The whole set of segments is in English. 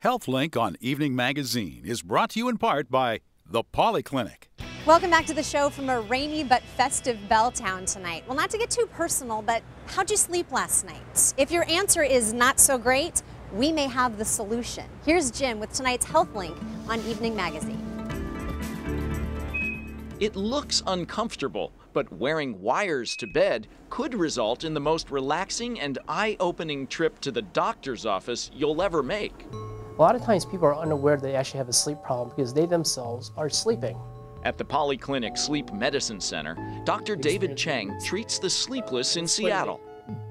HealthLink on Evening Magazine is brought to you in part by the Polyclinic. Welcome back to the show from a rainy but festive Belltown tonight. Well, not to get too personal, but how'd you sleep last night? If your answer is not so great, we may have the solution. Here's Jim with tonight's HealthLink on Evening Magazine. It looks uncomfortable, but wearing wires to bed could result in the most relaxing and eye-opening trip to the doctor's office you'll ever make. A lot of times people are unaware they actually have a sleep problem because they themselves are sleeping. At the Polyclinic Sleep Medicine Center, Dr. David Chang treats the sleepless in Seattle.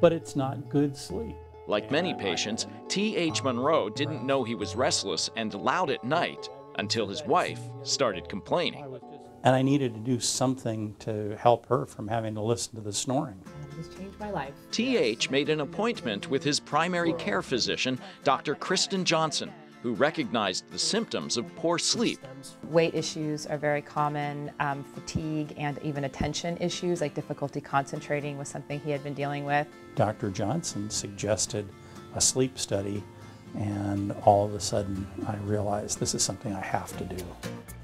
But it's not good sleep. Like many patients, T.H. Monroe didn't know he was restless and loud at night until his wife started complaining. And I needed to do something to help her from having to listen to the snoring. This changed my life. T.H. made an appointment with his primary care physician, Dr. Kristen Johnson, who recognized the symptoms of poor sleep. Weight issues are very common, fatigue and even attention issues like difficulty concentrating was something he had been dealing with. Dr. Johnson suggested a sleep study, and all of a sudden I realized this is something I have to do.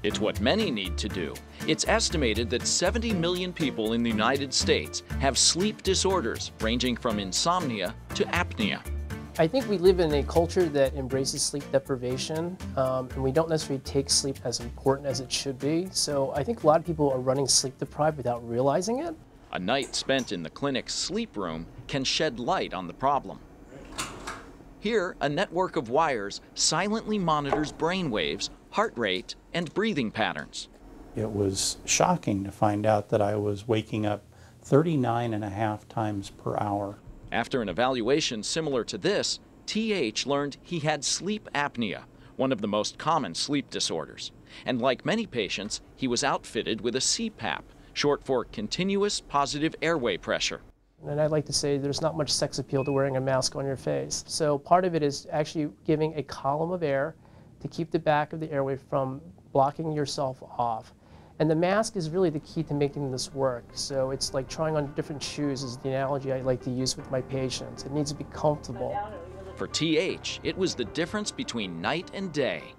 It's what many need to do. It's estimated that 70 million people in the United States have sleep disorders ranging from insomnia to apnea. I think we live in a culture that embraces sleep deprivation, and we don't necessarily take sleep as important as it should be. So I think a lot of people are running sleep deprived without realizing it. A night spent in the clinic's sleep room can shed light on the problem. Here, a network of wires silently monitors brain waves, heart rate, and breathing patterns. It was shocking to find out that I was waking up 39.5 times per hour. After an evaluation similar to this, T.H. learned he had sleep apnea, one of the most common sleep disorders. And like many patients, he was outfitted with a CPAP, short for continuous positive airway pressure. And I'd like to say there's not much sex appeal to wearing a mask on your face. So part of it is actually giving a column of air to keep the back of the airway from blocking yourself off. And the mask is really the key to making this work. So it's like trying on different shoes is the analogy I like to use with my patients. It needs to be comfortable. For T.H., it was the difference between night and day.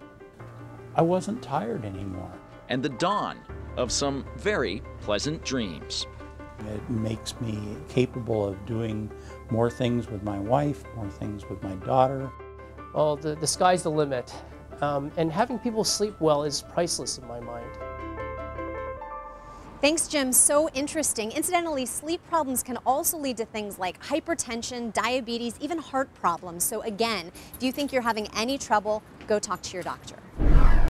I wasn't tired anymore. And the dawn of some very pleasant dreams. It makes me capable of doing more things with my wife, more things with my daughter. Well, the sky's the limit. And having people sleep well is priceless in my mind. Thanks, Jim. So interesting. Incidentally, sleep problems can also lead to things like hypertension, diabetes, even heart problems. So again, if you think you're having any trouble, go talk to your doctor.